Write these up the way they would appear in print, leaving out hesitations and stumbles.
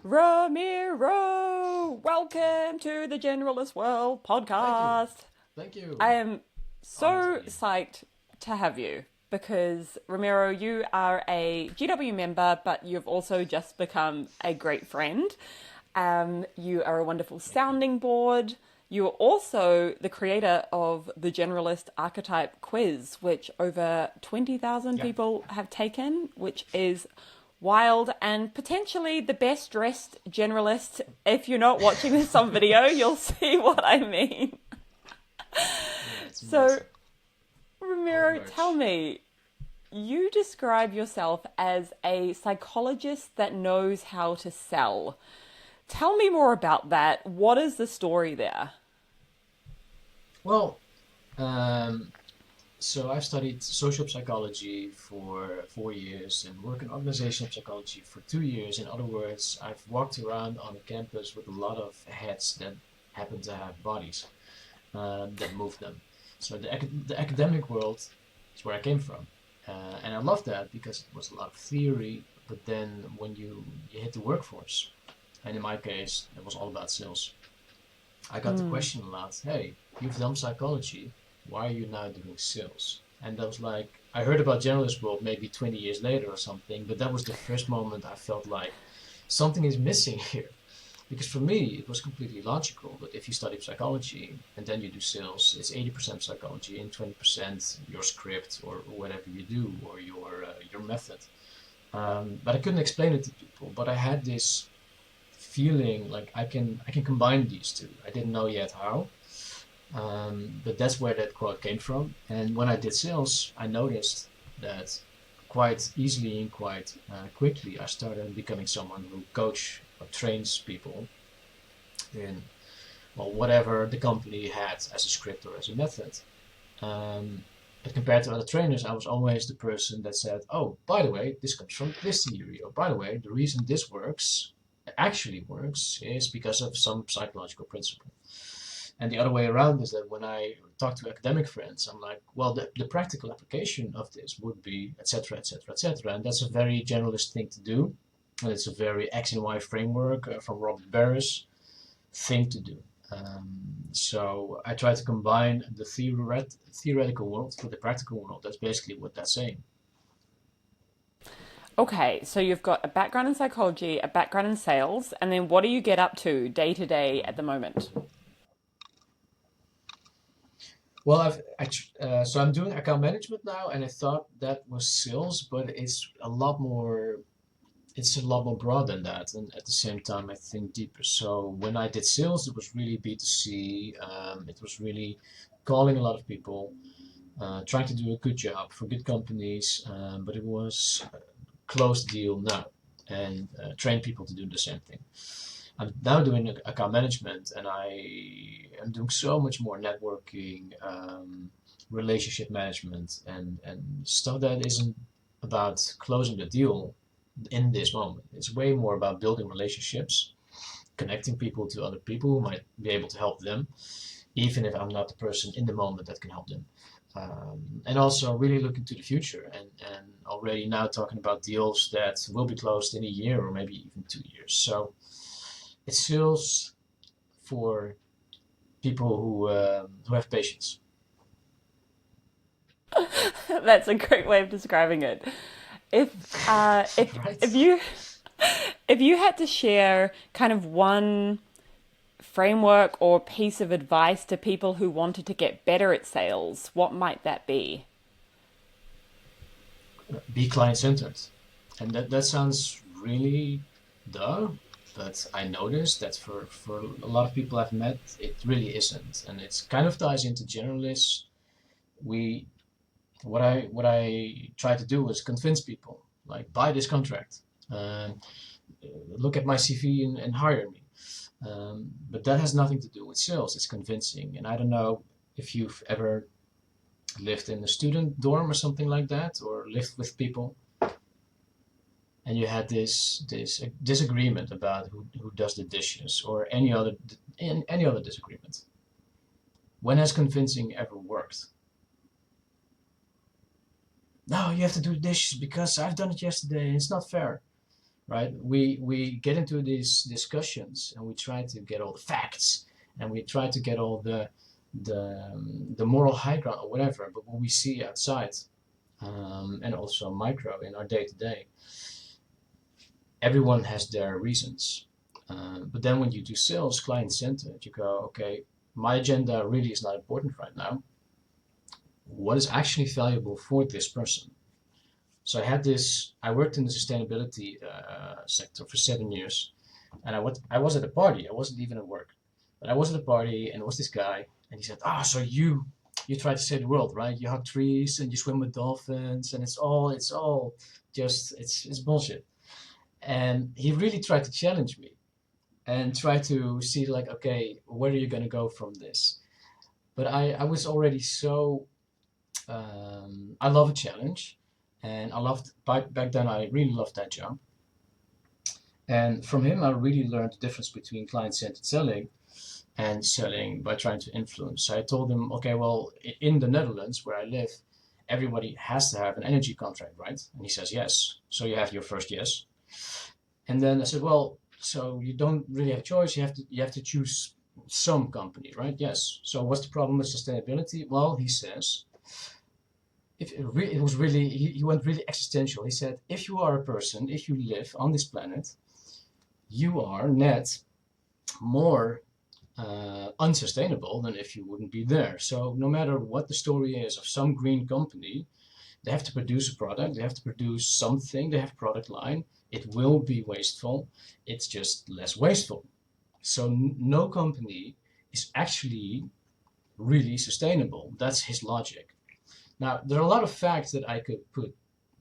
Ramiro, welcome to the Generalist World podcast. Thank you. I am Honored to so be here. psyched to have you because, Ramiro, you are a GW member, but you've also just become a great friend. You are a wonderful Thank you. sounding board. You are also the creator of the Generalist Archetype Quiz, which over 20,000 Yeah. people have taken, which is wild and potentially the best dressed generalist. If you're not watching this on video, you'll see what I mean. Yeah, it's So, amazing. All Ramiro, tell merch. me, you describe yourself as a psychologist that knows how to sell. Tell me more about that. What is the story there? Well, um, so I've studied social psychology for 4 years and work in organizational psychology for 2 years. In other words, I've walked around on a campus with a lot of heads that happen to have bodies that move them. So the academic world is where I came from. And I love that because it was a lot of theory, but then when you hit the workforce, and in my case, it was all about sales. I got the question a lot, hey, you've done psychology, why are you now doing sales? And that was like, I heard about generalist world maybe 20 years later or something, but that was the first moment I felt like something is missing here. Because for me, it was completely logical that if you study psychology and then you do sales, it's 80% psychology and 20% your script or whatever you do or your method. But I couldn't explain it to people. But I had this feeling like I can combine these two. I didn't know yet how, but that's where that quote came from. And when I did sales, I noticed that quite easily and quite quickly, I started becoming someone who coach or trains people in well whatever the company had as a script or as a method. Um, but compared to other trainers, I was always the person that said, "Oh, by the way, this comes from this theory," or "By the way, the reason this works actually works is because of some psychological principle." And the other way around is that when I talk to academic friends, I'm like, well, the practical application of this would be, etc., etc., etc. And that's a very generalist thing to do. And it's a very X and Y framework from Robert Barris thing to do. So I try to combine the theoretical world with the practical world. That's basically what that's saying. Okay, so you've got a background in psychology, a background in sales, and then what do you get up to day at the moment? Well, so I'm doing account management now, and I thought that was sales, but it's a lot more broad than that, and at the same time, I think deeper. So when I did sales, it was really B2C. It was really calling a lot of people, trying to do a good job for good companies, but it was a closed deal now, and train people to do the same thing. I'm now doing account management, and I am doing so much more networking, relationship management, and stuff that isn't about closing the deal in this moment. It's way more about building relationships, connecting people to other people who might be able to help them, even if I'm not the person in the moment that can help them. And also really looking to the future and already now talking about deals that will be closed in a year or maybe even 2 years. So it feels for people who have patience. That's a great way of describing it. If uh, if if Right? you if you had to share kind of one framework or piece of advice to people who wanted to get better at sales, what might that be? Be client centered. And that sounds really duh, but I noticed that for a lot of people I've met, it really isn't. And it's kind of ties into generalists. We what I try to do is convince people, like buy this contract, uh, look at my CV and hire me. But that has nothing to do with sales. It's convincing. And I don't know if you've ever lived in a student dorm or something like that, or lived with people, and you had this disagreement about who does the dishes or any other disagreement. When has convincing ever worked? No, you have to do the dishes because I've done it yesterday and it's not fair, right? We get into these discussions and we try to get all the facts and we try to get all the moral high ground or whatever. But what we see outside, and also micro in our day to day, everyone has their reasons. But then when you do sales, client centered, you go, okay, my agenda really is not important right now. What is actually valuable for this person? So I worked in the sustainability sector for 7 years, and I was at a party. I wasn't even at work, but I was at a party, and there was this guy, and he said, "Ah, so you try to save the world, right? You hug trees and you swim with dolphins, and it's all just it's bullshit." And he really tried to challenge me and try to see like, okay, where are you gonna go from this? But I was already so I love a challenge, and I loved back then. I really loved that job, and from him, I really learned the difference between client-centered selling and selling by trying to influence. So I told him, okay, well, in the Netherlands where I live, everybody has to have an energy contract, right? And he says yes. So you have your first yes, and then I said, well, so you don't really have a choice. You have to choose some company, right? Yes. So what's the problem with sustainability? Well, he says if it was really he went really existential. He said, if you are a person, if you live on this planet, you are net more unsustainable than if you wouldn't be there. So no matter what the story is of some green company, they have to produce a product, they have to produce something, they have a product line. It will be wasteful. It's just less wasteful. So no company is actually really sustainable. That's his logic. Now, there are a lot of facts that I could put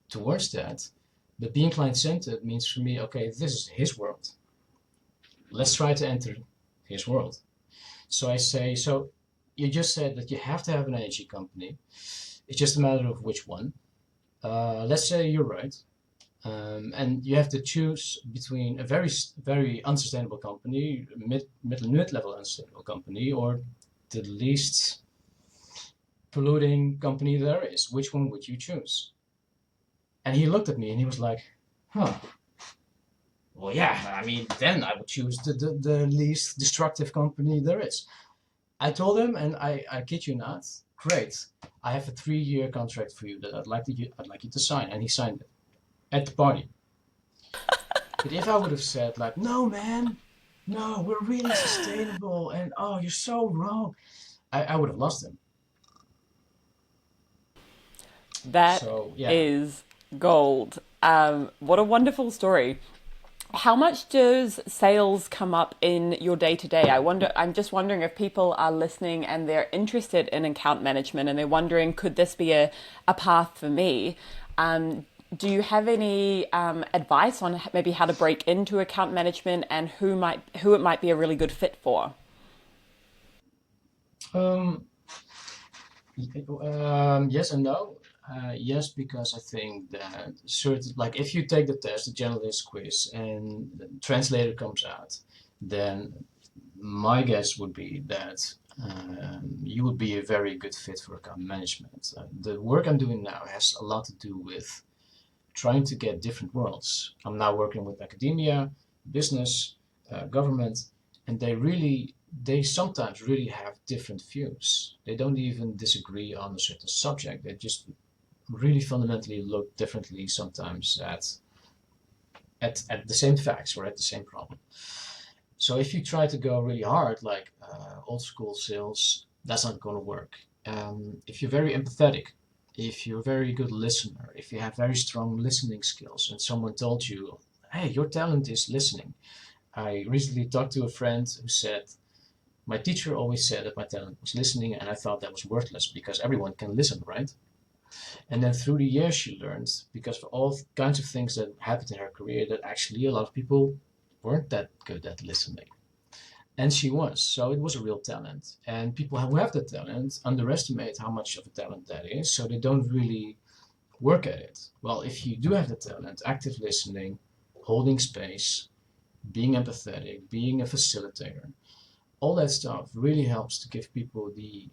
towards that, but being client-centered means for me, okay, this is his world. Let's try to enter his world. So I say, so you just said that you have to have an energy company. It's just a matter of which one. Let's say you're right. And you have to choose between a very unsustainable company, mid-level unsustainable company, or the least polluting company there is. Which one would you choose? And he looked at me and he was like, huh. Well, yeah, I mean, then I would choose the least destructive company there is. I told him, and I kid you not, great. I have a 3-year contract for you that I'd like you to sign, and he signed it at the party. But if I would have said like, no, man, no, we're really sustainable, and oh, you're so wrong, I would have lost him. That So yeah. is gold. What a wonderful story. How much does sales come up in your day to day? I'm just wondering if people are listening and they're interested in account management and they're wondering, could this be a path for me? Do you have any advice on maybe how to break into account management and who it might be a really good fit for? Um, yes and no. Yes, because I think that certain, like if you take the test, the generalist quiz, and the translator comes out, then my guess would be that you would be a very good fit for account management. The work I'm doing now has a lot to do with trying to get different worlds. I'm now working with academia, business, government, and they sometimes really have different views. They don't even disagree on a certain subject. They just really fundamentally look differently sometimes at the same facts or at the same problem. So if you try to go really hard, like old school sales, that's not going to work. If you're very empathetic, if you're a very good listener, if you have very strong listening skills, and someone told you, "Hey, your talent is listening." I recently talked to a friend who said, "My teacher always said that my talent was listening, and I thought that was worthless because everyone can listen, right?" And then through the years, she learned, because of all kinds of things that happened in her career, that actually a lot of people weren't that good at listening. And she was. So it was a real talent. And people who have that talent underestimate how much of a talent that is. So they don't really work at it. Well, if you do have the talent, active listening, holding space, being empathetic, being a facilitator, all that stuff really helps to give people the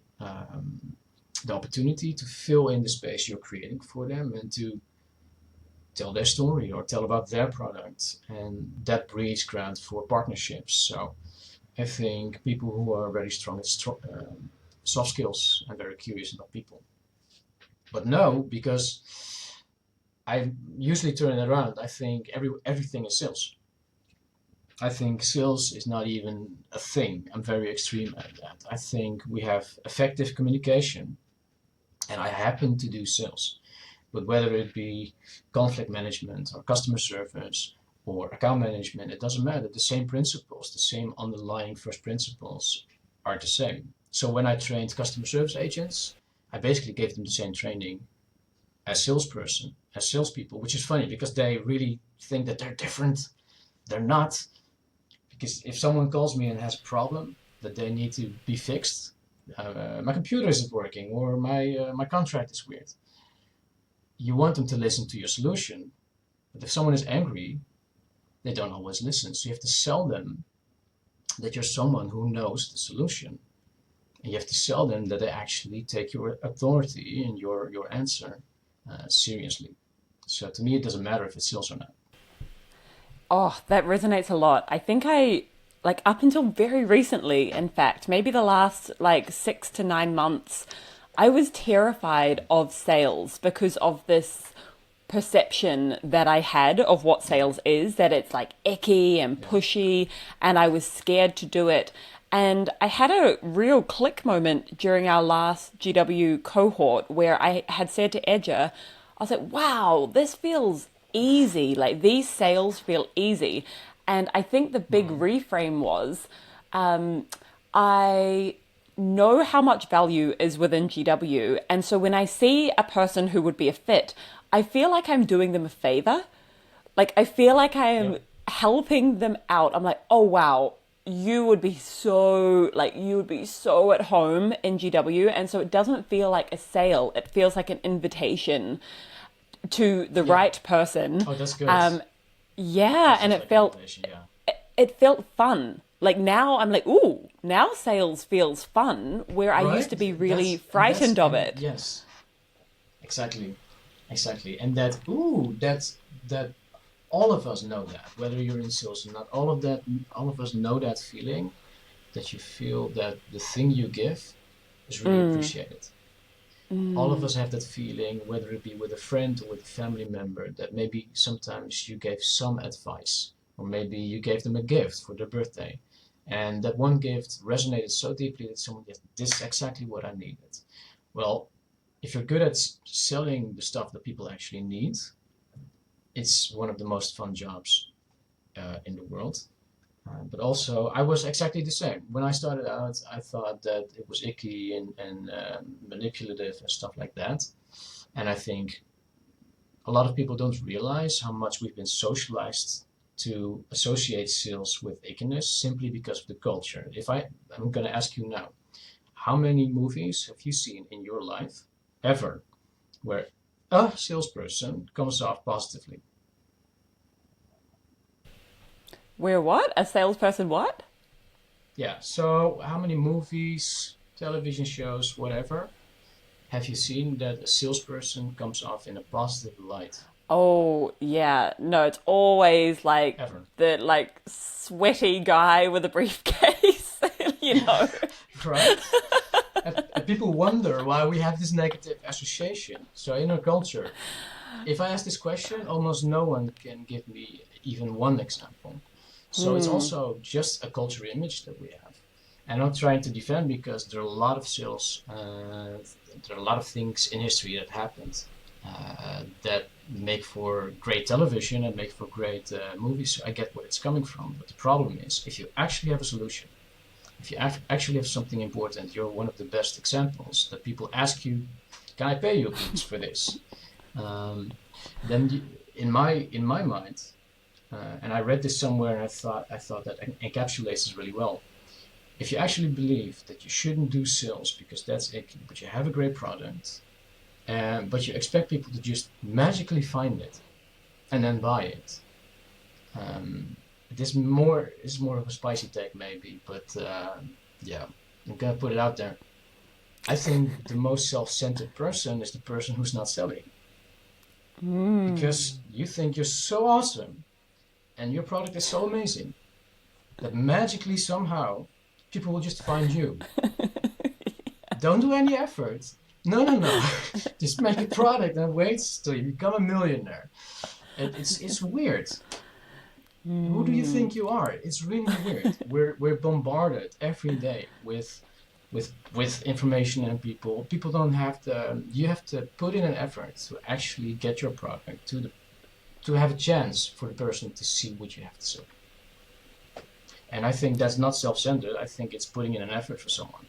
opportunity to fill in the space you're creating for them and to tell their story or tell about their product, and that breeds ground for partnerships. So I think people who are very strong at soft skills and very curious about people. But no, because I usually turn it around. I think everything is sales. I think sales is not even a thing. I'm very extreme at that. I think we have effective communication, and I happen to do sales. But whether it be conflict management or customer service or account management, it doesn't matter. The same principles, the same underlying first principles are the same. So when I trained customer service agents, I basically gave them the same training as salespeople, which is funny because they really think that they're different. They're not. Because if someone calls me and has a problem that they need to be fixed, my computer isn't working or my contract is weird. You want them to listen to your solution, but if someone is angry, they don't always listen. So you have to sell them that you're someone who knows the solution. And you have to sell them that they actually take your authority and your answer seriously. So to me, it doesn't matter if it's sales or not. Oh, that resonates a lot. I think like up until very recently, in fact, maybe the last like 6 to 9 months, I was terrified of sales because of this perception that I had of what sales is, that it's like icky and Yeah. pushy, and I was scared to do it. And I had a real click moment during our last GW cohort where I had said to Edger, I was like, wow, this feels easy. Like these sales feel easy. And I think the big Mm. reframe was I know how much value is within GW. And so when I see a person who would be a fit, I feel like I'm doing them a favor. Like I feel like I Yeah. am helping them out. I'm like, oh wow, you would be so at home in GW. And so it doesn't feel like a sale. It feels like an invitation to the Yeah. right person. Oh, that's good. Um, That yeah, and sounds it like an felt invitation. Yeah. it felt fun. Like now I'm like, ooh, now sales feels fun where I used Right? to be really That's frightened of and it. yes, exactly, exactly. And that ooh, that all of us know that, whether you're in sales or not, all of us know that feeling that you feel that the thing you give is really appreciated. All of us have that feeling, whether it be with a friend or with a family member, that maybe sometimes you gave some advice, or maybe you gave them a gift for their birthday. And that one gift resonated so deeply that someone said, this is exactly what I needed. Well, if you're good at selling the stuff that people actually need, it's one of the most fun jobs in the world. But also, I was exactly the same. When I started out, I thought that it was icky and manipulative and stuff like that. And I think a lot of people don't realize how much we've been socialized to associate sales with ickiness simply because of the culture. I'm going to ask you now, how many movies have you seen in your life ever where a salesperson comes off positively? Where what? A salesperson what? Yeah, so how many movies, television shows, whatever, have you seen that a salesperson comes off in a positive light? Oh, yeah. No, it's always like Ever. the like sweaty guy with a briefcase, you know. Right? And people wonder why we have this negative association. So in our culture, if I ask this question, almost no one can give me even one example. So it's also just a cultural image that we have. And I'm not trying to defend because there are a lot of sales, there are a lot of things in history that happened that make for great television and make for great movies. So I get where it's coming from. But the problem is, if you actually have a solution, if you actually have something important, you're one of the best examples that people ask you, can I pay you please for this? Um, then in my mind, and I read this somewhere, and I thought that encapsulates this really well. If you actually believe that you shouldn't do sales because that's icky, but you have a great product, but you expect people to just magically find it and then buy it, um, this is more of a spicy take maybe, but yeah, I'm gonna put it out there. I think the most self-centered person is the person who's not selling. because you think you're so awesome and your product is so amazing that magically somehow people will just find you. Don't do any effort. No, no, no. Just make a product and wait till you become a millionaire. It's weird. Who do you think you are? It's really weird. We're bombarded every day with information and people. People don't have the. You have to put in an effort to actually get your product to have a chance for the person to see what you have to say. And I think that's not self-centered. I think it's putting in an effort for someone.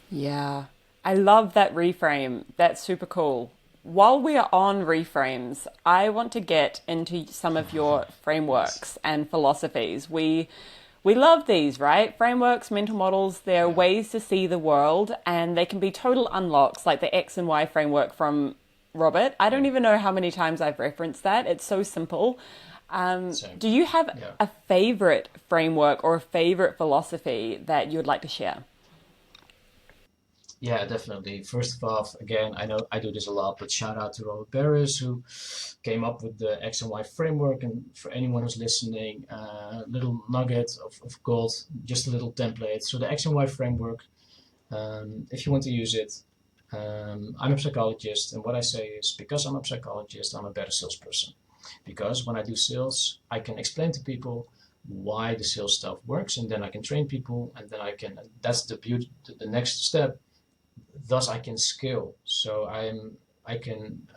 Yeah, I love that reframe. That's super cool. While we are on reframes, I want to get into some of your Yes. frameworks and philosophies. We love these, right? Frameworks, mental models, they're Yeah. ways to see the world and they can be total unlocks like the X and Y framework from Robert. I don't Yeah. even know how many times I've referenced that. It's so simple. Same. Do you have Yeah. a favorite framework or a favorite philosophy that you would like to share? Yeah, definitely. First of all, again, I know I do this a lot, but shout out to Robert Barris who came up with the X and Y framework. And for anyone who's listening, little nugget of gold, just a little template. So the X and Y framework, if you want to use it, I'm a psychologist, and what I say is because I'm a psychologist, I'm a better salesperson. Because when I do sales, I can explain to people why the sales stuff works, and then I can train people, and then I can. That's the beauty. The next step. Thus, I can scale. So I can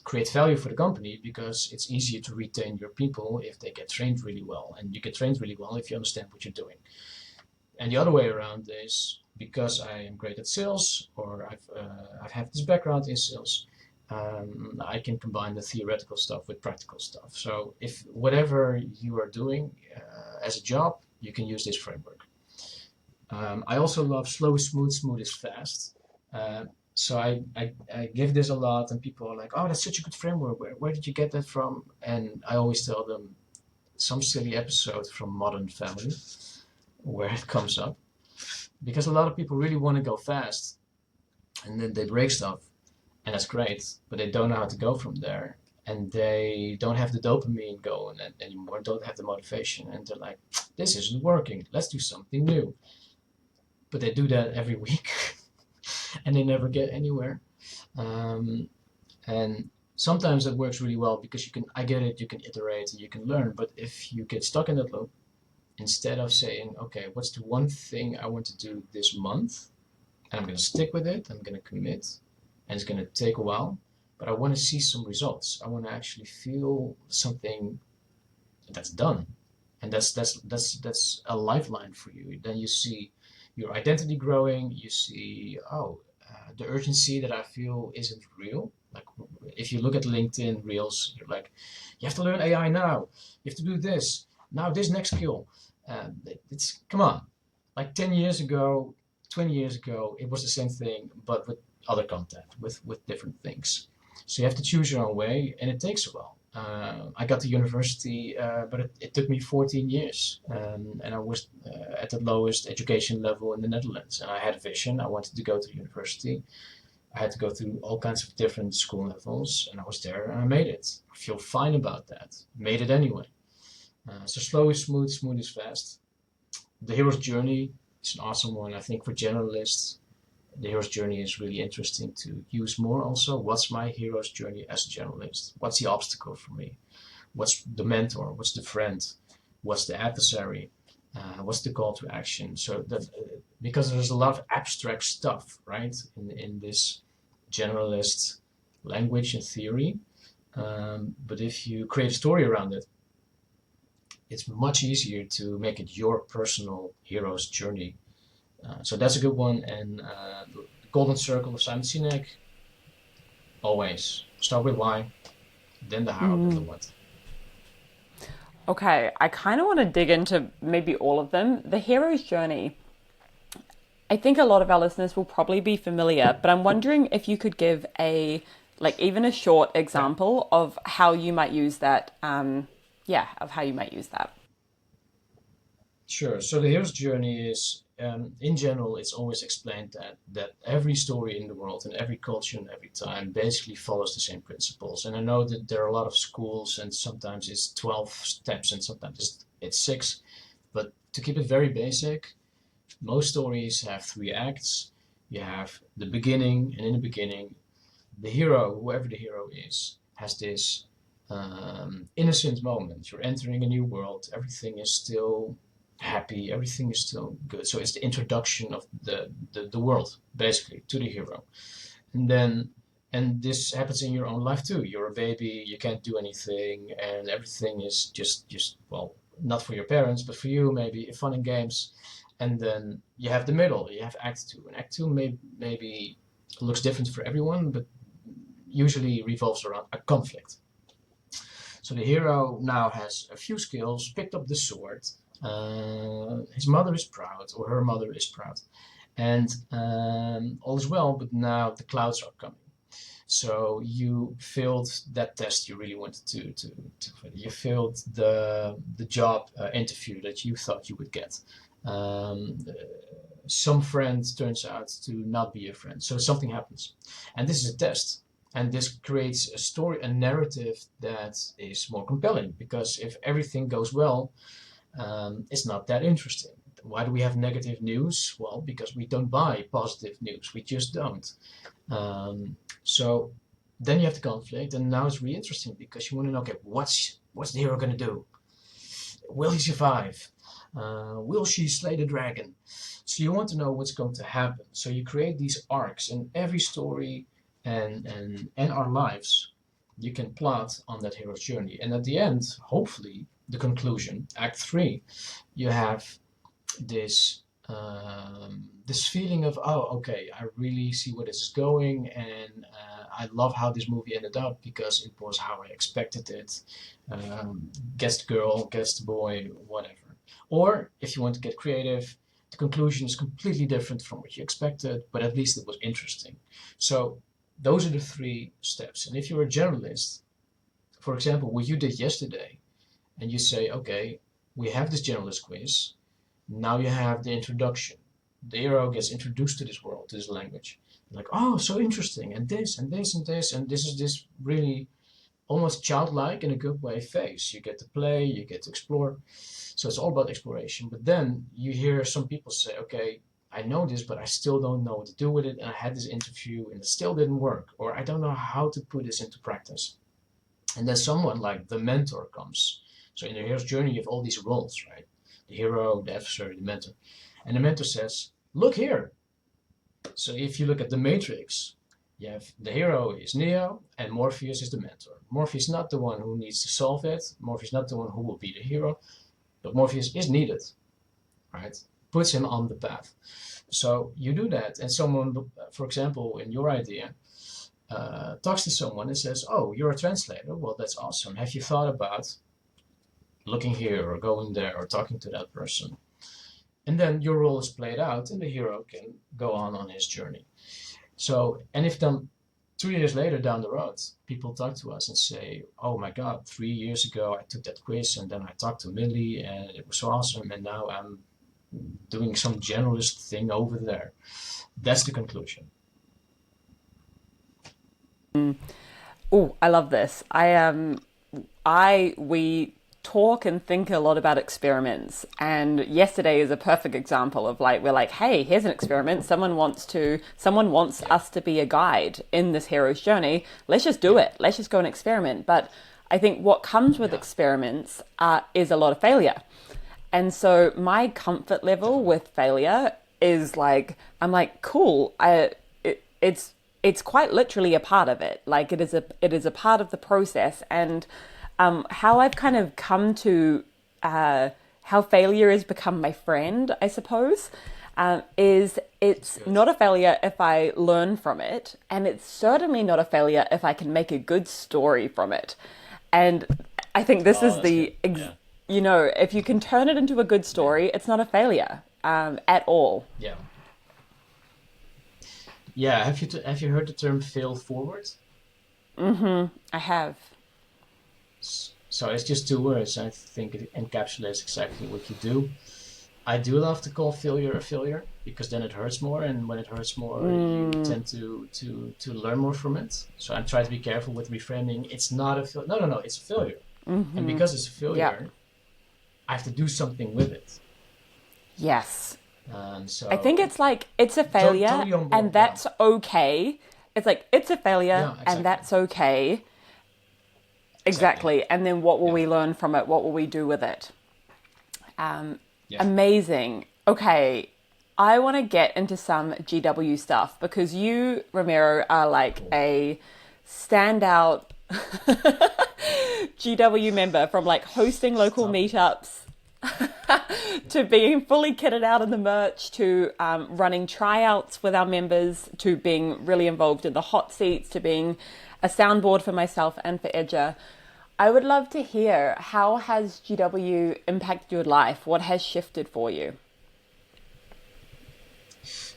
create value for the company because it's easier to retain your people if they get trained really well, and you get trained really well if you understand what you're doing. And the other way around is because I am great at sales, or I've had this background in sales. I can combine the theoretical stuff with practical stuff. So if whatever you are doing as a job, you can use this framework. I also love slow is smooth, smooth is fast. Uh, so I give this a lot, and people are like, "Oh, that's such a good framework. Where did you get that from?" And I always tell them some silly episode from Modern Family where it comes up, because a lot of people really want to go fast, and then they break stuff, and that's great, but they don't know how to go from there, and they don't have the dopamine going anymore, don't have the motivation, and they're like, "This isn't working. Let's do something new." But they do that every week, and they never get anywhere. Um, and sometimes it works really well because you can, I get it, you can iterate and you can learn. But if you get stuck in that loop, instead of saying, okay, what's the one thing I want to do this month? And I'm going to stick with it, I'm going to commit, and it's going to take a while, but I want to see some results. I want to actually feel something that's done. And that's a lifeline for you. Then you see your identity growing. You see, oh, the urgency that I feel isn't real. Like if you look at LinkedIn Reels, you're like, you have to learn AI now. You have to do this now. This next skill. It's come on. Like 10 years ago, 20 years ago, it was the same thing, but with other content, with different things. So you have to choose your own way, and it takes a while. I got to university, but it took me 14 years, and I was at the lowest education level in the Netherlands. And I had a vision. I wanted to go to university. I had to go through all kinds of different school levels, and I was there, and I made it. I feel fine about that. Made it anyway. So slow is smooth, smooth is fast. The hero's journey is an awesome one. I think for generalists, the hero's journey is really interesting to use more also. What's my hero's journey as a generalist? What's the obstacle for me? What's the mentor? What's the friend? What's the adversary? What's the call to action? So that because there's a lot of abstract stuff, right, in this generalist language and theory. But if you create a story around it, it's much easier to make it your personal hero's journey. So that's a good one. And the Golden Circle of Simon Sinek, always start with why, then the how, then the what. Okay, I kind of want to dig into maybe all of them. The hero's journey. I think a lot of our listeners will probably be familiar, but I'm wondering if you could give a, like, even a short Yeah, example of how you might use that. Yeah, of how you might use that. sure. So the hero's journey is in general, it's always explained that every story in the world and every culture and every time basically follows the same principles. And I know that there are a lot of schools, and sometimes it's 12 steps, and sometimes it's six. But to keep it very basic, most stories have three acts. You have the beginning, and in the beginning, the hero, whoever the hero is, has this innocent moment. You're entering a new world. Everything is still happy. Everything is still good. So it's the introduction of the world, basically, to the hero. And then, and this happens in your own life too. You're a baby. You can't do anything, and everything is just well, not for your parents, but for you, maybe fun and games. And then you have the middle. You have Act Two, and Act Two maybe looks different for everyone, but usually revolves around a conflict. So the hero now has a few skills, picked up the sword. His mother is proud, or her mother is proud, and all is well. But now the clouds are coming. So you failed that test you really wanted to. You failed the job interview that you thought you would get. Um, some friend turns out to not be a friend, so something happens, and this is a test. And this creates a story, a narrative that is more compelling, because if everything goes well, it's not that interesting. Why do we have negative news? Well, because we don't buy positive news. We just don't. So then you have the conflict, and now it's really interesting because you want to know, okay, what's the hero going to do? Will he survive? Will she slay the dragon? So you want to know what's going to happen. So you create these arcs in every story and our lives. You can plot on that hero's journey, and at the end, hopefully, the conclusion, Act Three, you have this this feeling of, oh, okay, I really see where this is going, and I love how this movie ended up because it was how I expected it. Guess the girl, guess the boy, whatever. Or if you want to get creative, the conclusion is completely different from what you expected, but at least it was interesting. So those are the three steps. And if you're a generalist, for example, what you did yesterday, and you say, okay, we have this generalist quiz. Now you have the introduction. The hero gets introduced to this world, to this language. Like, oh, so interesting, and this, and this, and this, and this is this really almost childlike in a good way phase. You get to play, you get to explore. So it's all about exploration. But then you hear some people say, okay, I know this, but I still don't know what to do with it. And I had this interview and it still didn't work. Or I don't know how to put this into practice. And then someone like the mentor comes. So in the hero's journey, you have all these roles, right? The hero, the adversary, the mentor. And the mentor says, look here. So if you look at the Matrix, you have the hero is Neo and Morpheus is the mentor. Morpheus is not the one who needs to solve it. Morpheus is not the one who will be the hero. But Morpheus is needed, right? Puts him on the path. So you do that, and someone, for example, in your idea, talks to someone and says, oh, you're a translator. Well, that's awesome. Have you thought about looking here or going there or talking to that person? And then your role is played out and the hero can go on his journey. So, and if then 2 years later down the road, people talk to us and say, oh my God, 3 years ago I took that quiz and then I talked to Millie and it was so awesome, and now I'm doing some generalist thing over there. That's the conclusion. Oh, I love this. We talk and think a lot about experiments, and yesterday is a perfect example of, like, we're like, hey, here's an experiment. Someone wants us to be a guide in this hero's journey. Let's just do it. Let's just go and experiment. But I think what comes with experiments is a lot of failure. And so my comfort level with failure is like, I'm like, cool. It's quite literally a part of it. Like it is a part of the process. And how I've kind of come to how failure has become my friend, I suppose, is it's not a failure if I learn from it, and it's certainly not a failure if I can make a good story from it. And I think this is if you can turn it into a good story, it's not a failure at all. Yeah. Yeah. Have you heard the term fail forward? I have. So it's just two words. I think it encapsulates exactly what you do. I do love to call failure a failure because then it hurts more, and when it hurts more, you Mm, tend to learn more from it. So I try to be careful with reframing. It's not a failure. No, no, no. It's a failure, and because it's a yeah. failure, I have to do something with it. Yes. I think So it's like it's a failure totally on and board. Yeah, that's okay. It's like it's a failure yeah, and exactly, that's okay. exactly. Exactly. And then what will Yeah, we learn from it? What will we do with it? yeah. Amazing. Okay. I want to get into some GW stuff because you, Ramiro, are like Cool. a standout GW member from like hosting local Stop it. meetups to being fully kitted out in the merch to running tryouts with our members to being really involved in the hot seats to being a soundboard for myself and for Edger. I would love to hear how has GW impacted your life? What has shifted for you?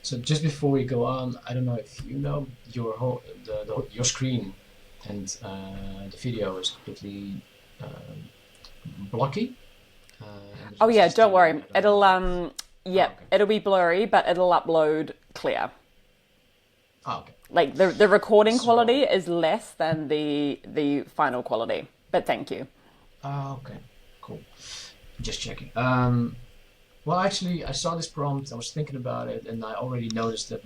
So just before we go on, I don't know if you know your screen and the video is completely um, blocky, and Oh it's yeah, just don't steering. worry. I don't know It'll if. Oh, yep, okay. it'll be blurry, but it'll upload clear. Oh, okay. Like the recording So, quality is less than the final quality. But thank you. okay, cool. Just checking. Well, actually, I saw this prompt. I was thinking about it, and I already noticed that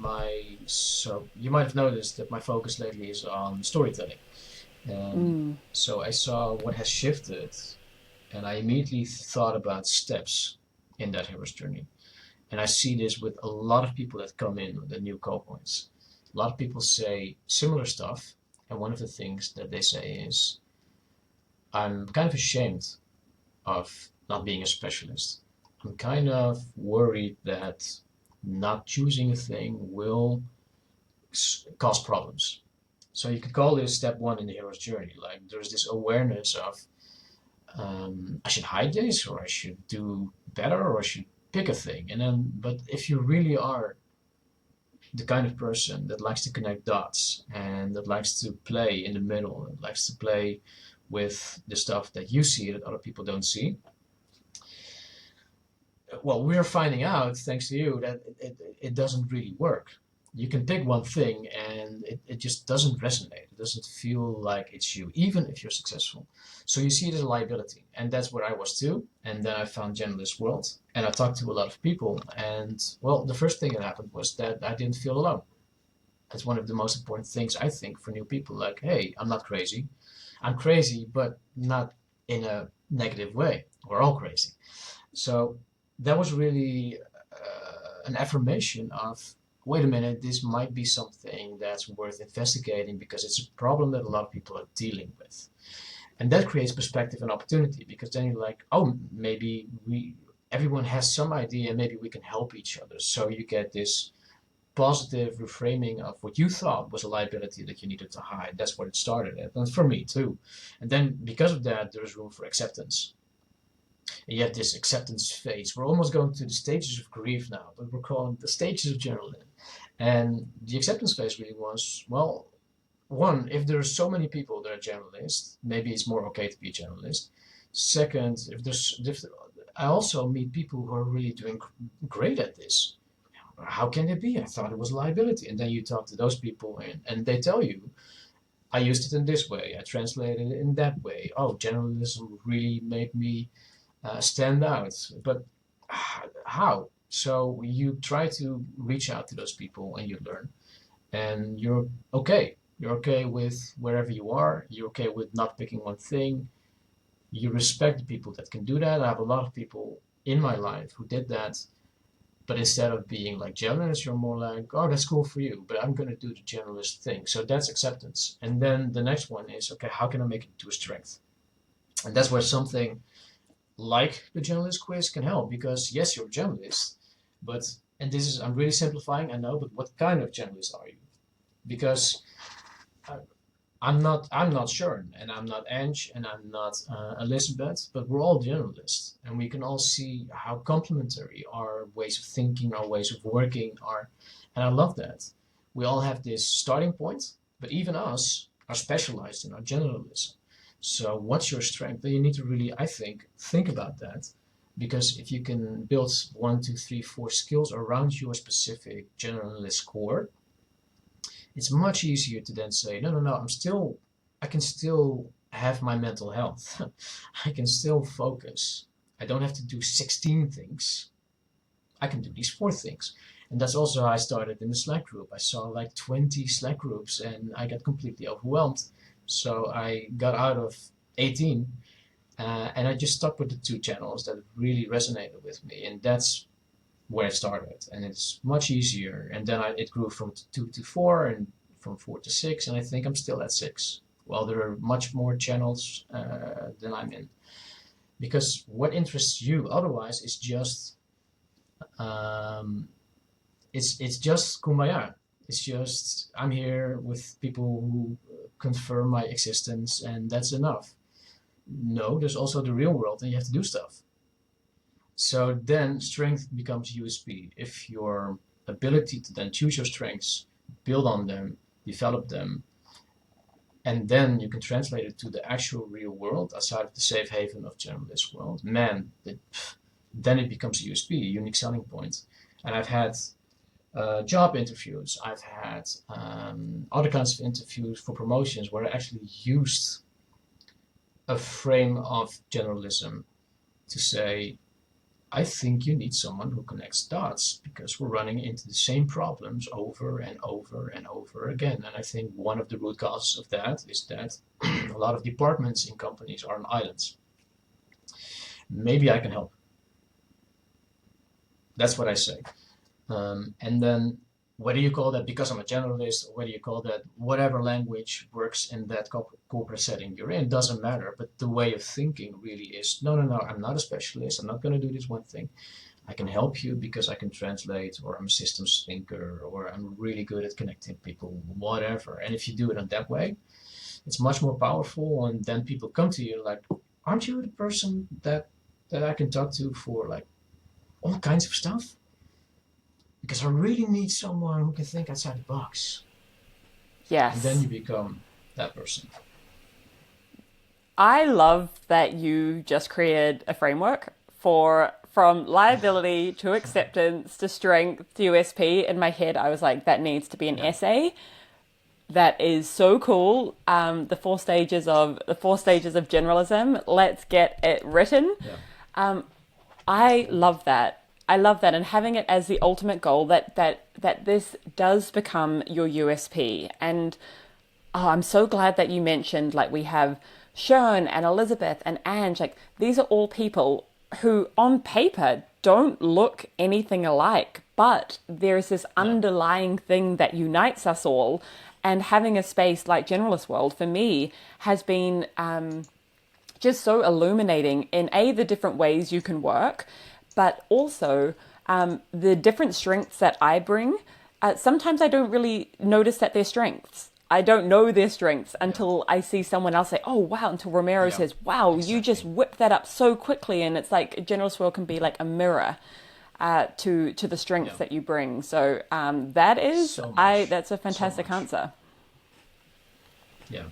so you might have noticed that my focus lately is on storytelling. So I saw what has shifted, and I immediately thought about steps in that hero's journey. And I see this with a lot of people that come in with the new call points. A lot of people say similar stuff, and one of the things that they say is, I'm kind of ashamed of not being a specialist. I'm kind of worried that not choosing a thing will cause problems. So you could call this step one in the hero's journey. Like there's this awareness of I should hide this, or I should do better, or I should pick a thing. And then, but if you really are the kind of person that likes to connect dots and that likes to play in the middle and likes to play with the stuff that you see that other people don't see, well, we're finding out, thanks to you, that it doesn't really work. You can pick one thing and it just doesn't resonate. It doesn't feel like it's you, even if you're successful. So you see it as a liability. And that's where I was too. And then I found Generalist World and I talked to a lot of people. And well, the first thing that happened was that I didn't feel alone. That's one of the most important things I think for new people. Like, hey, I'm not crazy. I'm crazy, but not in a negative way. We're all crazy. So that was really an affirmation of, wait a minute, this might be something that's worth investigating because it's a problem that a lot of people are dealing with. And that creates perspective and opportunity because then you're like, oh, maybe everyone has some idea, maybe we can help each other. So you get this positive reframing of what you thought was a liability that you needed to hide. That's what it started at. And for me too. And then because of that, there's room for acceptance. And you have this acceptance phase. We're almost going to the stages of grief now, but we're calling the stages of generalism. And the acceptance phase really was, well, one, if there's so many people that are generalists, maybe it's more okay to be a generalist. Second, if I also meet people who are really doing great at this. How can it be? I thought it was liability. And then you talk to those people and they tell you, I used it in this way. I translated it in that way. Oh, generalism really made me stand out. But how? So you try to reach out to those people and you learn, and you're okay. You're okay with wherever you are. You're okay with not picking one thing. You respect the people that can do that. I have a lot of people in my life who did that, but instead of being like generalists, you're more like, oh, that's cool for you, but I'm going to do the generalist thing. So that's acceptance. And then the next one is, okay, how can I make it into a strength? And that's where something like the generalist quiz can help because yes, you're a generalist, but and this is I'm really simplifying, I know, but what kind of generalist are you? Because uh, I'm not Sharon and I'm not Ange and I'm not Elizabeth, but we're all generalists and we can all see how complementary our ways of thinking, our ways of working are, and I love that. We all have this starting point, but even us are specialized in our generalism. So what's your strength? You need to really, I think about that Because if you can build 1, 2, 3, 4 skills around your specific generalist core, it's much easier to then say, no, no, no, I can still have my mental health. I can still focus. I don't have to do 16 things. I can do these 4 things. And that's also how I started in the Slack group. I saw like 20 Slack groups and I got completely overwhelmed. So I got out of 18 and I just stuck with the 2 channels that really resonated with me. And that's where it started. And it's much easier. And then it grew from 2 to 4 and from 4 to 6. And I think I'm still at 6. Well, there are much more channels than I'm in. Because what interests you otherwise is just it's just kumbaya. It's just I'm here with people who confirm my existence, and that's enough. No, there's also the real world, and you have to do stuff. So then strength becomes USP. If your ability to then choose your strengths, build on them, develop them, and then you can translate it to the actual real world outside of the safe haven of generalist world, man, then it becomes a USP, a unique selling point. And I've had job interviews, I've had other kinds of interviews for promotions where I actually used a frame of generalism to say, I think you need someone who connects dots because we're running into the same problems over and over and over again. And I think one of the root causes of that is that a lot of departments in companies are on islands. Maybe I can help. That's what I say. And then whether you call that because I'm a generalist or whether you call that whatever language works in that corporate setting you're in, doesn't matter. But the way of thinking really is, no, no, no, I'm not a specialist. I'm not going to do this one thing. I can help you because I can translate, or I'm a systems thinker, or I'm really good at connecting people, whatever. And if you do it in that way, it's much more powerful. And then people come to you like, aren't you the person that I can talk to for like all kinds of stuff? Because I really need someone who can think outside the box. Yes. And then you become that person. I love that you just created a framework for from liability to acceptance to strength to USP. In my head, I was like, that needs to be an essay. That is so cool. The four stages of generalism. Let's get it written. Yeah. I love that. I love that, and having it as the ultimate goal that this does become your USP. And I'm so glad that you mentioned, like, we have Sharon and Elizabeth and Ange. Like, these are all people who on paper don't look anything alike, but there's this underlying thing that unites us all. And having a space like Generalist World for me has been just so illuminating in the different ways you can work, but also the different strengths that I bring. Sometimes I don't really notice that they're strengths. I don't know their strengths until I see someone else say, oh, wow, until Romero says, wow, exactly. You just whipped that up so quickly. And it's like Generalist World can be like a mirror to the strengths that you bring. So that is, that's a fantastic answer. Yeah.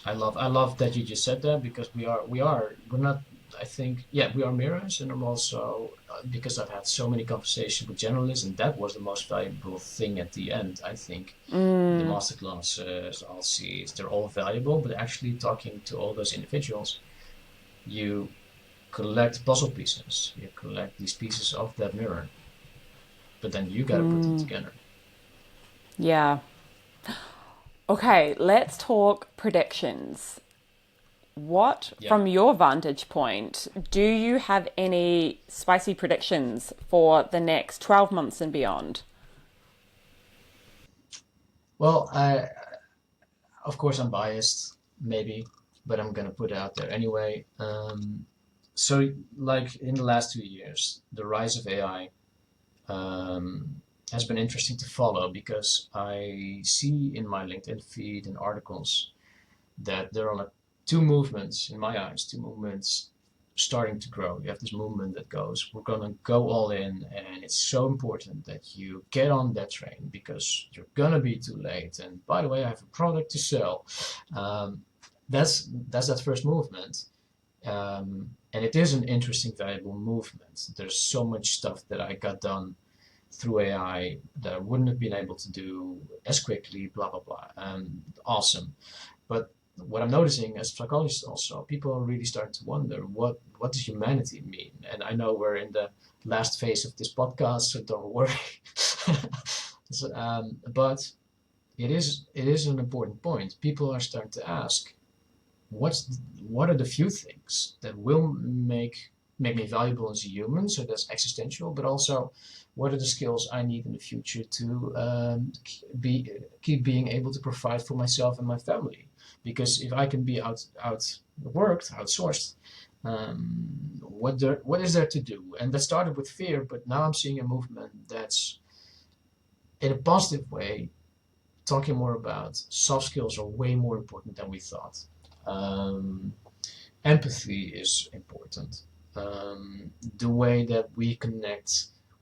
I love that you just said that, because we're not, I think, we are mirrors. And I'm also, because I've had so many conversations with generalists, and that was the most valuable thing at the end, I think. The masterclasses, I'll see, they're all valuable, but actually talking to all those individuals, you collect puzzle pieces. You collect these pieces of that mirror, but then you got to put them together. Yeah. Okay, let's talk predictions. What, from your vantage point, do you have any spicy predictions for the next 12 months and beyond? Well, of course I'm biased, maybe, but I'm gonna put it out there anyway. So, like in the last 2 years, the rise of AI has been interesting to follow, because I see in my LinkedIn feed and articles that there are like two movements, in my eyes, starting to grow. You have this movement that goes, we're gonna go all in, and it's so important that you get on that train because you're gonna be too late. And by the way, I have a product to sell. That's that first movement. And And it is an interesting, valuable movement. There's so much stuff that I got done through AI that I wouldn't have been able to do as quickly, blah, blah, blah. Awesome. But what I'm noticing as a psychologist also, people are really starting to wonder what does humanity mean? And I know we're in the last phase of this podcast, so don't worry. But it is an important point. People are starting to ask, what are the few things that will make me valuable as a human? So that's existential, but also what are the skills I need in the future to keep being able to provide for myself and my family? Because if I can be outworked, outsourced, what is there to do? And that started with fear, but now I'm seeing a movement that's in a positive way talking more about soft skills are way more important than we thought. Um, Empathy is important. The way that we connect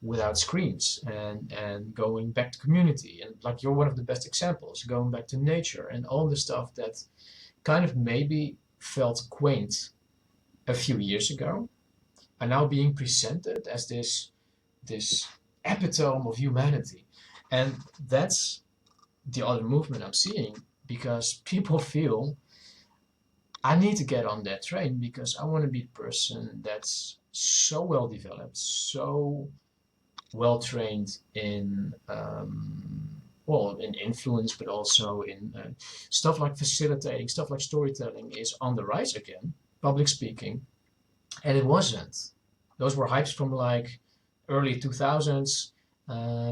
without screens and going back to community, and like you're one of the best examples, going back to nature and all the stuff that kind of maybe felt quaint a few years ago are now being presented as this epitome of humanity. And that's the other movement I'm seeing, because people feel I need to get on that train because I want to be the person that's so well developed, so well trained in well, in influence, but also in stuff like facilitating, stuff like storytelling is on the rise again. Public speaking, and it wasn't. Those were hypes from like early 2000s.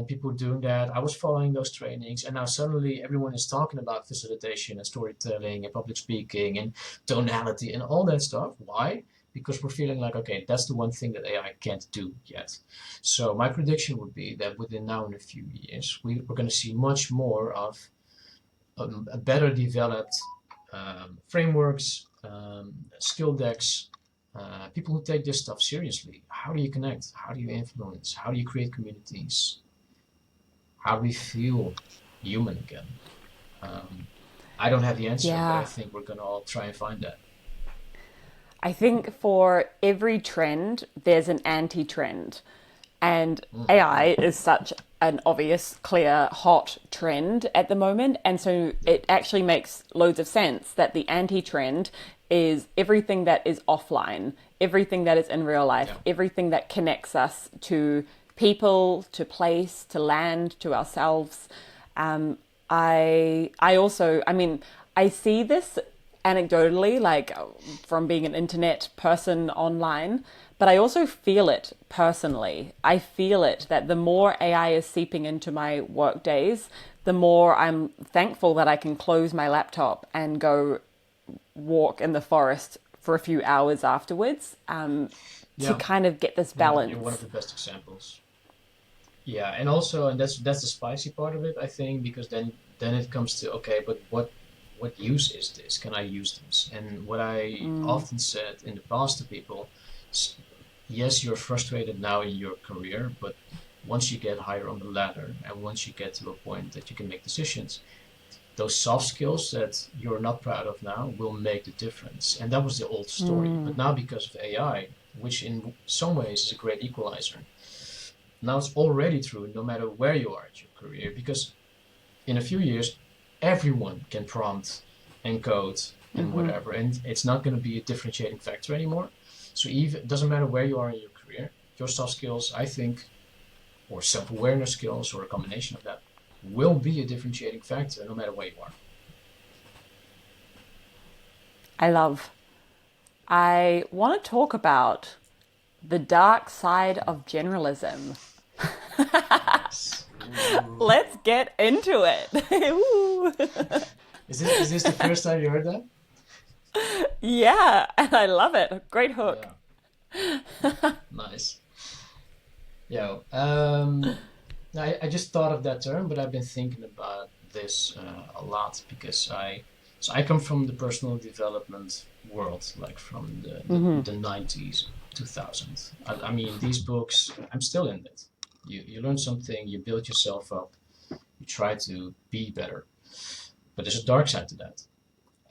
People doing that. I was following those trainings, and now suddenly everyone is talking about facilitation and storytelling and public speaking and tonality and all that stuff. Why? Because we're feeling like, okay, that's the one thing that AI can't do yet. So my prediction would be that within now and a few years, we're going to see much more of a better developed frameworks, skill decks, people who take this stuff seriously. How do you connect? How do you influence? How do you create communities? How do we feel human again? Um, I don't have the answer, but I Yeah. think we're going to all try and find that. I think for every trend, there's an anti trend. And AI is such an obvious, clear, hot trend at the moment. And so Yeah, it actually makes loads of sense that the anti trend is everything that is offline, everything that is in real life, yeah, everything that connects us to people, to place, to land, to ourselves. I also, I mean, I see this anecdotally, like from being an internet person online, but I also feel it personally. I feel it that the more AI is seeping into my work days, the more I'm thankful that I can close my laptop and go walk in the forest for a few hours afterwards, to yeah, kind of get this yeah. You're one of balance. the best examples. Yeah, and also, and that's the spicy part of it, I think, because then it comes to, okay, but what use is this? Can I use this? And what I often said in the past to people, s- yes, you're frustrated now in your career, but once you get higher on the ladder and once you get to a point that you can make decisions, those soft skills that you're not proud of now will make the difference. And that was the old story. But now, because of AI, which in some ways is a great equalizer, now it's already true no matter where you are at your career, because in a few years, everyone can prompt and code and whatever, and it's not going to be a differentiating factor anymore. So even it doesn't matter where you are in your career, your soft skills, I think, or self-awareness skills, or a combination of that, will be a differentiating factor no matter where you are. I love. I want to talk about the dark side of generalism. Nice. Ooh. Let's get into it. Ooh. Is this the first time you heard that? Yeah, and I love it. Great hook. Yeah. Nice. Yeah. I just thought of that term, but I've been thinking about this a lot because I come from the personal development world, like from the 90s, 2000s. I mean, these books, I'm still in it. You learn something, you build yourself up, you try to be better. But there's a dark side to that.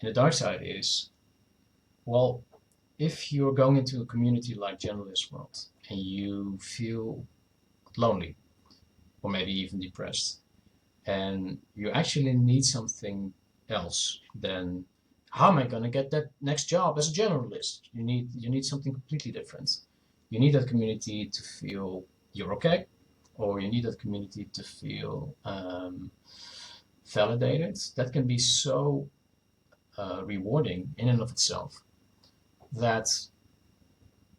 And the dark side is, well, if you're going into a community like Generalist World and you feel lonely or maybe even depressed, and you actually need something else than how am I going to get that next job as a generalist? You need something completely different. You need that community to feel you're okay, or you need that community to feel validated. That can be so rewarding in and of itself that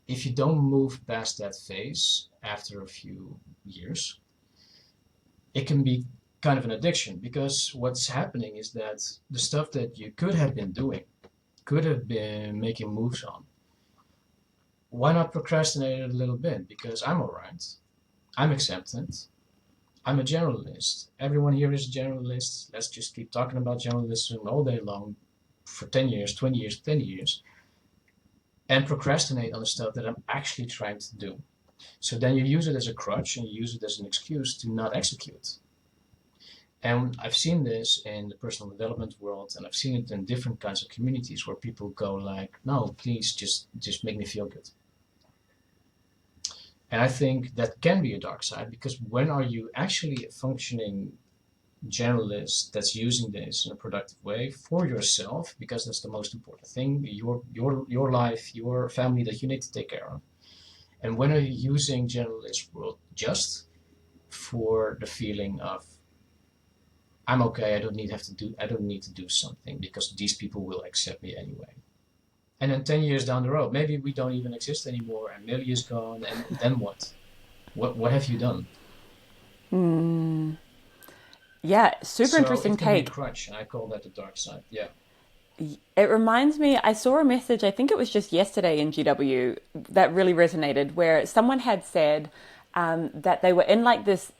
if you don't move past that phase after a few years, it can be kind of an addiction, because what's happening is that the stuff that you could have been doing, could have been making moves on, why not procrastinate it a little bit? Because I'm all right. I'm accepted. I'm a generalist. Everyone here is a generalist. Let's just keep talking about generalism all day long for 10 years, 20 years, 10 years, and procrastinate on the stuff that I'm actually trying to do. So then you use it as a crutch and you use it as an excuse to not execute. And I've seen this in the personal development world, and I've seen it in different kinds of communities where people go like, no, please just make me feel good. And I think that can be a dark side, because when are you actually a functioning generalist that's using this in a productive way for yourself? Because that's the most important thing, your life, your family that you need to take care of. And when are you using generalist world just for the feeling of I'm okay, I don't need to do something because these people will accept me anyway. And then 10 years down the road, maybe we don't even exist anymore and Millie is gone, and then what? What have you done? Yeah, super So interesting it can be a take. crutch, and I call that the dark side. Yeah. It reminds me, I saw a message, I think it was just yesterday in GW, that really resonated, where someone had said that they were in like this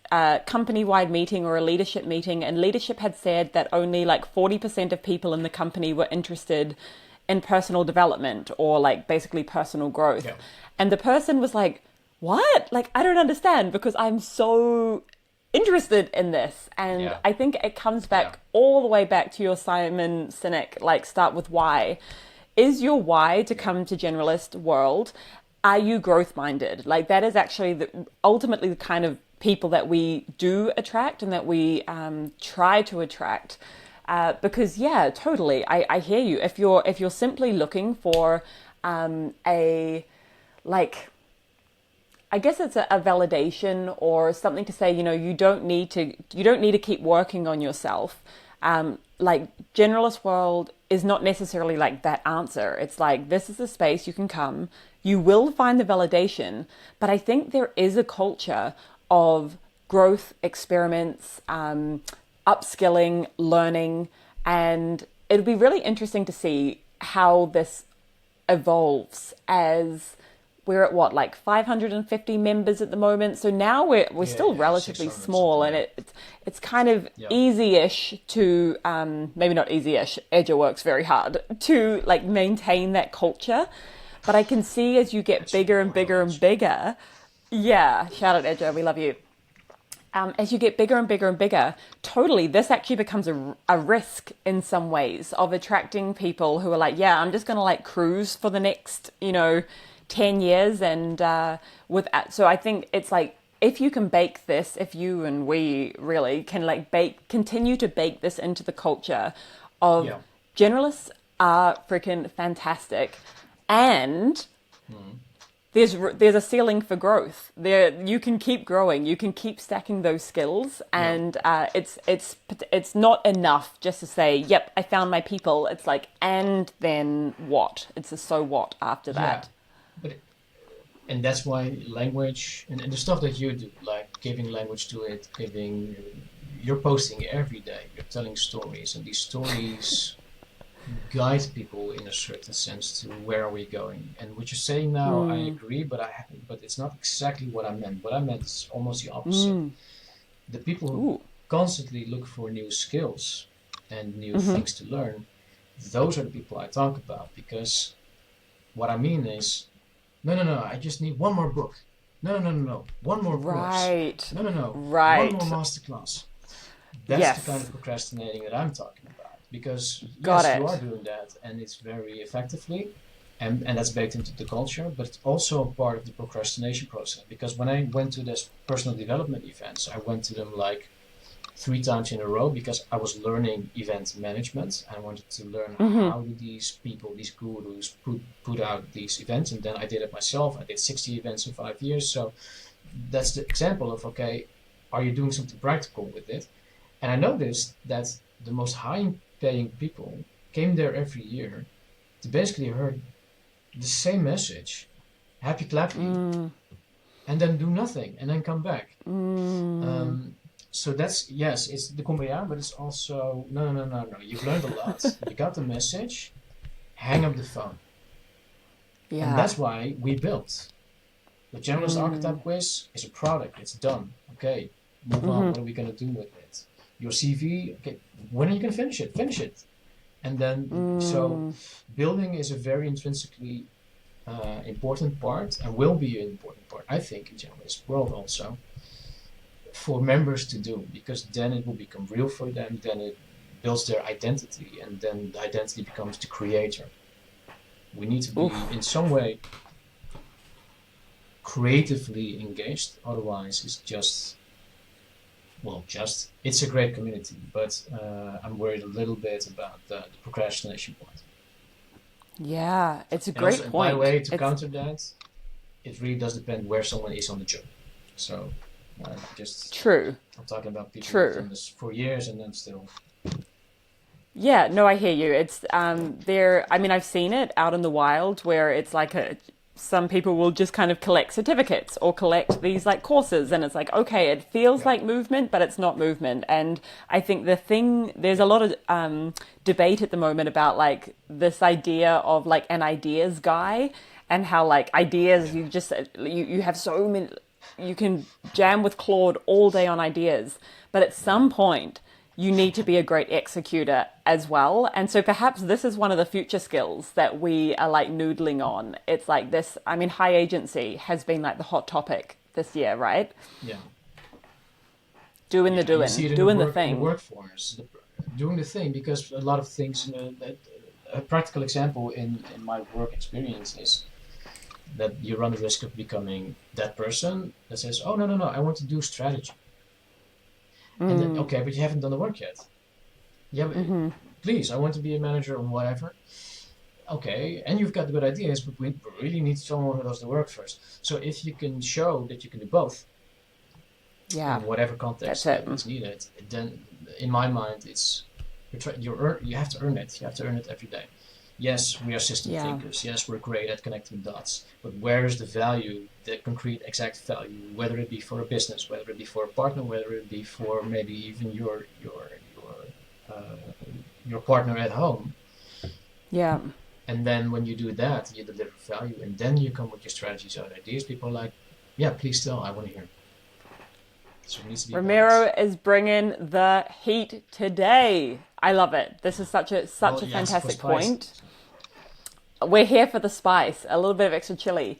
company-wide meeting or a leadership meeting, and leadership had said that only like 40% of people in the company were interested in personal development or like basically personal growth. Yeah. And the person was like, what? Like, I don't understand because I'm so interested in this. And Yeah. I think it comes Yeah. back all the way back to your Simon Sinek, like start with why. Is your why to Yeah. come to generalist world? Are you growth minded? Like that is actually ultimately the kind of people that we do attract and that we try to attract. Because yeah, totally, I hear you. If you're simply looking for a like I guess it's a validation or something to say, you don't need to keep working on yourself. Like generalist world is not necessarily like that answer. It's like, this is a space you can come, you will find the validation. But I think there is a culture of growth, experiments, upskilling, learning, and it'll be really interesting to see how this evolves as we're at what, like 550 members at the moment. So now we're Yeah. still Yeah. relatively 600 small, something. and Yeah. it's kind of Yeah. easy-ish to maybe not easy-ish. Edger works very hard to like maintain that culture, but I can see as you get Actually, bigger no, and I don't bigger and actually. bigger. Yeah, shout out Edger, we love you. As you get bigger and bigger and bigger, totally, this actually becomes a risk in some ways of attracting people who are like, yeah, I'm just going to like cruise for the next, 10 years. And so I think it's like, if you can bake this, if you and we really can like continue to bake this into the culture of Yeah. generalists are freaking fantastic. And Mm. there's a ceiling for growth. There you can keep growing, you can keep stacking those skills, Yeah. and it's not enough just to say, "Yep, I found my people." It's like, and then what? It's a so what after Yeah. that. But and that's why language and the stuff that you do, like giving language to it, you're posting every day, you're telling stories, and these stories guide people in a certain sense to where are we going. And what you're saying now, I agree, but it's not exactly what I meant. What I meant is almost the opposite. The people who Ooh, constantly look for new skills and new things to learn, those are the people I talk about, because what I mean is, no, no, no, I just need one more book. No, no, no, no, no, one more course. right, No, no, no, one more right. masterclass. That's the kind Yes, of procrastinating that I'm talking about. Because got yes, you are it. doing that, and it's very effectively, and that's baked into the culture, but it's also part of the procrastination process. Because when I went to this personal development events, I went to them like 3 times in a row because I was learning event management. I wanted to learn how do these people, these gurus, put out these events, and then I did it myself. I did 60 events in 5 years. So that's the example of, okay, are you doing something practical with it? And I noticed that the most high-paying people came there every year to basically hear the same message, happy clappy, and then do nothing, and then come back. So that's, yes, it's the kumbaya, but it's also, no. You've learned a lot. You got the message, hang up the phone. And that's why we built. The generalist archetype quiz is a product. It's done. Okay, move on. What are we going to do with it? Your CV, okay, when are you going to finish it? Finish it. And then, so building is a very intrinsically important part, and will be an important part, I think, in generalist world also, for members to do, because then it will become real for them, then it builds their identity, and then the identity becomes the creator. We need to be in some way creatively engaged, otherwise it's just, it's a great community, but I'm worried a little bit about the procrastination point. Yeah, it's a And great also, point. by the way, to counter that, it really does depend where someone is on the journey. So True. I'm talking about people who've done this for years and then still. Yeah, no, I hear you. It's there. I mean, I've seen it out in the wild where it's like some people will just kind of collect certificates or collect these like courses, and it's like, okay, it feels like movement, but it's not movement. And I think there's a lot of debate at the moment about like this idea of like an ideas guy, and how like ideas, you have so many. You can jam with Claude all day on ideas, but at some point you need to be a great executor as well. And so perhaps this is one of the future skills that we are like noodling on. It's like this, I mean, high agency has been like the hot topic this year, right? Yeah. Doing the thing. In the workforce, doing the thing, because a lot of things, a practical example in my work experience is that you run the risk of becoming that person that says, oh, no, I want to do strategy. And then, okay, but you haven't done the work yet. Yeah, but please, I want to be a manager or whatever. Okay, and you've got the good ideas, but we really need someone who does the work first. So if you can show that you can do both, in whatever context is needed, then in my mind, you have to earn it. You have to earn it every day. Yes, we are system thinkers. Yes, we're great at connecting dots. But where is the value, the concrete, exact value? Whether it be for a business, whether it be for a partner, whether it be for maybe even your partner at home. Yeah. And then when you do that, you deliver value, and then you come with your strategies and ideas. People are like, yeah, please tell. I want to hear. So it needs to be Ramiro balanced. is bringing the heat today. I love it. This is such a fantastic point. We're here for the spice, a little bit of extra chili.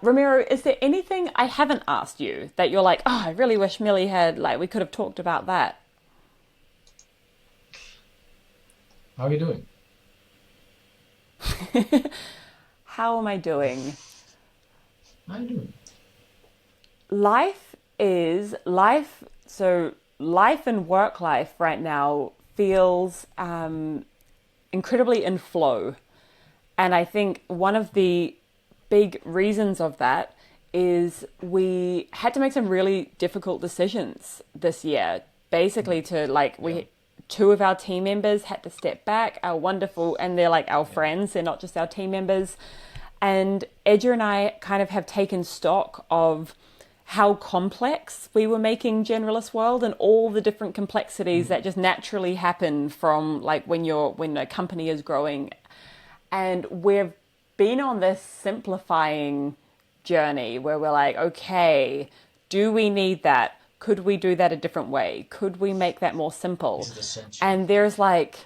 Ramiro, is there anything I haven't asked you that you're like, oh, I really wish Millie had, like, we could have talked about that? How are you doing? How am I doing? How are you doing? So life and work life right now feels incredibly in flow. And I think one of the big reasons of that is we had to make some really difficult decisions this year. Basically two of our team members had to step back, and they're like our friends, they're not just our team members. And Edger and I kind of have taken stock of how complex we were making Generalist World and all the different complexities that just naturally happen from like when a company is growing. And we've been on this simplifying journey where we're like, okay, do we need that? Could we do that a different way? Could we make that more simple? And there's like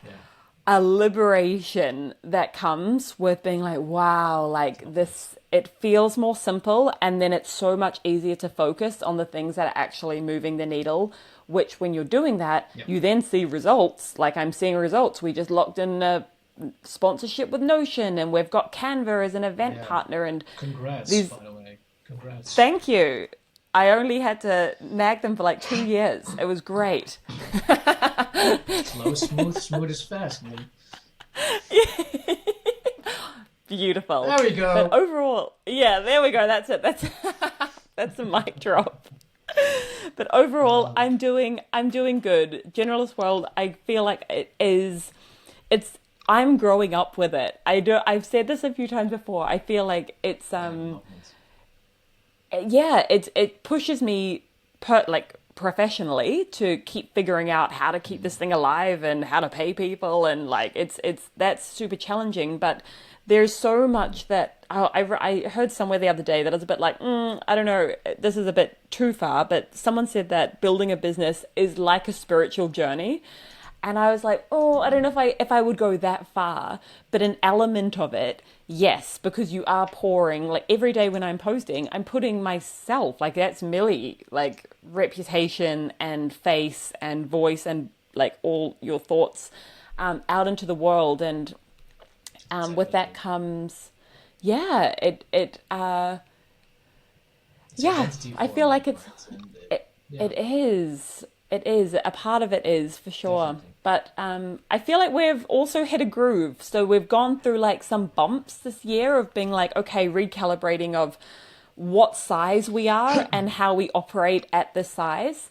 a liberation that comes with being like, wow, like this, it feels more simple, and then it's so much easier to focus on the things that are actually moving the needle, which when you're doing that, you then see results. Like I'm seeing results. We just locked in a sponsorship with Notion, and we've got Canva as an event Yeah. partner, and Congrats, these. by the way. Congrats. Thank you. I only had to nag them for like 2 years. It was great. Slow, smooth, smooth is fast, man. Beautiful. There we But go. overall, yeah, there we go. That's it. That's that's a mic drop. But overall, Um, I'm doing good. Generalist world, I feel like it's I'm growing up with it. I've said this a few times before. I feel like it's yeah, love it. yeah, it pushes me like professionally to keep figuring out how to keep this thing alive and how to pay people, and like it's that's super challenging. But there's so much that I heard somewhere the other day that I was a bit like, I don't know, this is a bit too far. But someone said that building a business is like a spiritual journey. And I was like, oh, I don't know if I would go that far, but an element of it, yes, because you are pouring like every day when I'm posting, I'm putting myself, like that's Millie, like reputation and face and voice and like all your thoughts out into the world, and with that Definitely. comes, yeah, It's yeah, identity I feel forming, like it's right? And it, yeah, it is. It is. A part of it is for sure. definitely. But I feel like we've also hit a groove. So we've gone through like some bumps this year of being like, okay, recalibrating of what size we are and how we operate at this size.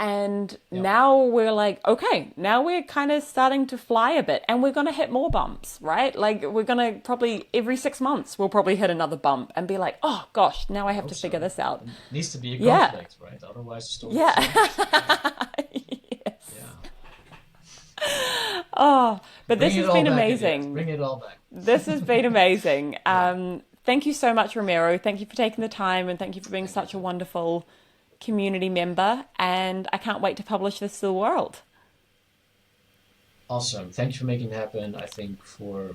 And Yep. now we're like, okay, now we're kind of starting to fly a bit, and we're going to hit more bumps, right? Like we're going to probably every 6 months, we'll probably hit another bump and be like, oh gosh, now I I have hope to figure so. this out. It needs to be a Yeah. conflict, right? Otherwise, the story is Yeah. finished. Yeah. Yes. Yeah. Oh, but Bring this it has all been back again. amazing. Bring it all back. This has been amazing. Yeah. Thank you so much, Romero. Thank you for taking the time, and thank you for being Thank you such a too. wonderful community member. And I can't wait to publish this to the world. Awesome. Thank you for making it happen. I think for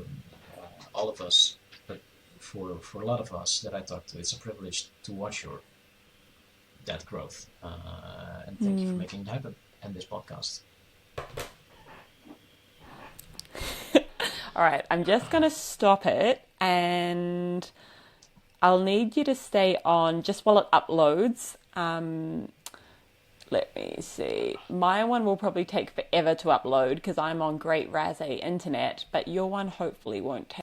all of us, but for a lot of us that I talk to, it's a privilege to watch your that growth. And thank you for making it happen and this podcast. All right, I'm just going to stop it, and I'll need you to stay on just while it uploads. Let me see. My one will probably take forever to upload because I'm on great Raz internet, but your one hopefully won't take